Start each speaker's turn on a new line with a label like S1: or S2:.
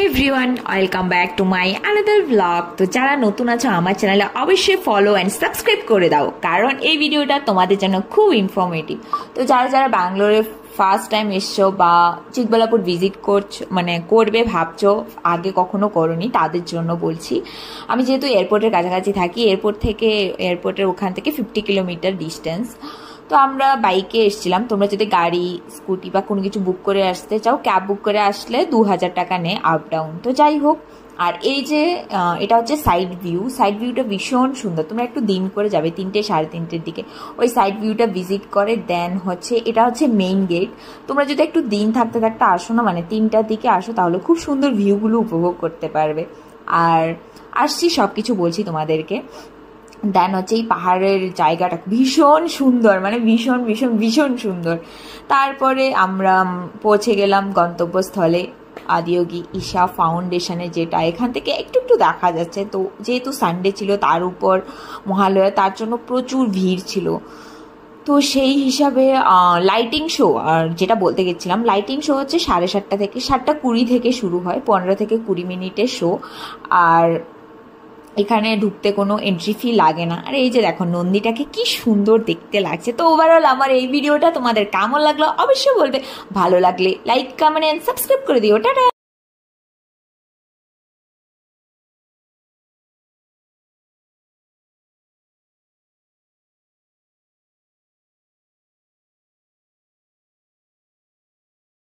S1: Everyone, welcome back to my another blog. তো যারা নতুন আছো আমার চ্যানেলে অবশ্যই ফলো অ্যান্ড সাবস্ক্রাইব করে দাও, কারণ এই ভিডিওটা তোমাদের জন্য খুব ইনফরমেটিভ। তো যারা যারা ব্যাঙ্গালোরে ফার্স্ট টাইম এসছো বা চিকবালাপুর ভিজিট করছো, মানে করবে ভাবছো, আগে কখনো করোনি, তাদের জন্য বলছি। আমি যেহেতু এয়ারপোর্টের কাছাকাছি থাকি, এয়ারপোর্টের ওখান থেকে 50 কিলোমিটার ডিস্টেন্স। তো আমরা বাইকে এসেছিলাম। তোমরা যদি গাড়ি, স্কুটি বা কোনো কিছু বুক করে আসতে চাও, ক্যাব বুক করে আসলে 2000 টাকা নেয় আপ ডাউন। তো যাই হোক, আর এই যে এটা হচ্ছে সাইড ভিউটা ভীষণ সুন্দর। তোমরা একটু দিন করে যাবে, 3টে সাড়ে 3টের দিকে ওই সাইড ভিউটা ভিজিট করে দেন হচ্ছে এটা হচ্ছে মেইন গেট। তোমরা যদি একটু দিন থাকতে থাকতে আসো না, মানে 3টার দিকে আসো, তাহলে খুব সুন্দর ভিউগুলো উপভোগ করতে পারবে। আর আসছি সব কিছু বলছি তোমাদেরকে। দেন হচ্ছে এই পাহাড়ের জায়গাটা ভীষণ সুন্দর, মানে ভীষণ ভীষণ ভীষণ সুন্দর। তারপরে আমরা পৌঁছে গেলাম গন্তব্যস্থলে, আদিয়োগী ঈশা ফাউন্ডেশনে, যেটা এখান থেকে একটু একটু দেখা যাচ্ছে। তো যেহেতু সানডে ছিল, তার উপর মহালয়া, তার জন্য প্রচুর ভিড় ছিল। তো সেই হিসাবে লাইটিং শো, আর যেটা বলতে গেছিলাম, লাইটিং শো হচ্ছে 7:30 থেকে 7:20 থেকে শুরু হয়, 15 থেকে 20 মিনিটের শো। আর এখানে ঢুকতে কোনো এন্ট্রি ফি লাগে না। আর এই যে দেখো নন্দীটাকে কি সুন্দর দেখতে লাগছে। তো ওভারঅল আমার এই ভিডিওটা তোমাদের কেমন লাগলো অবশ্যই বলবে। ভালো লাগলে লাইক, কমেন্ট এন্ড সাবস্ক্রাইব করে দিও। টাটা।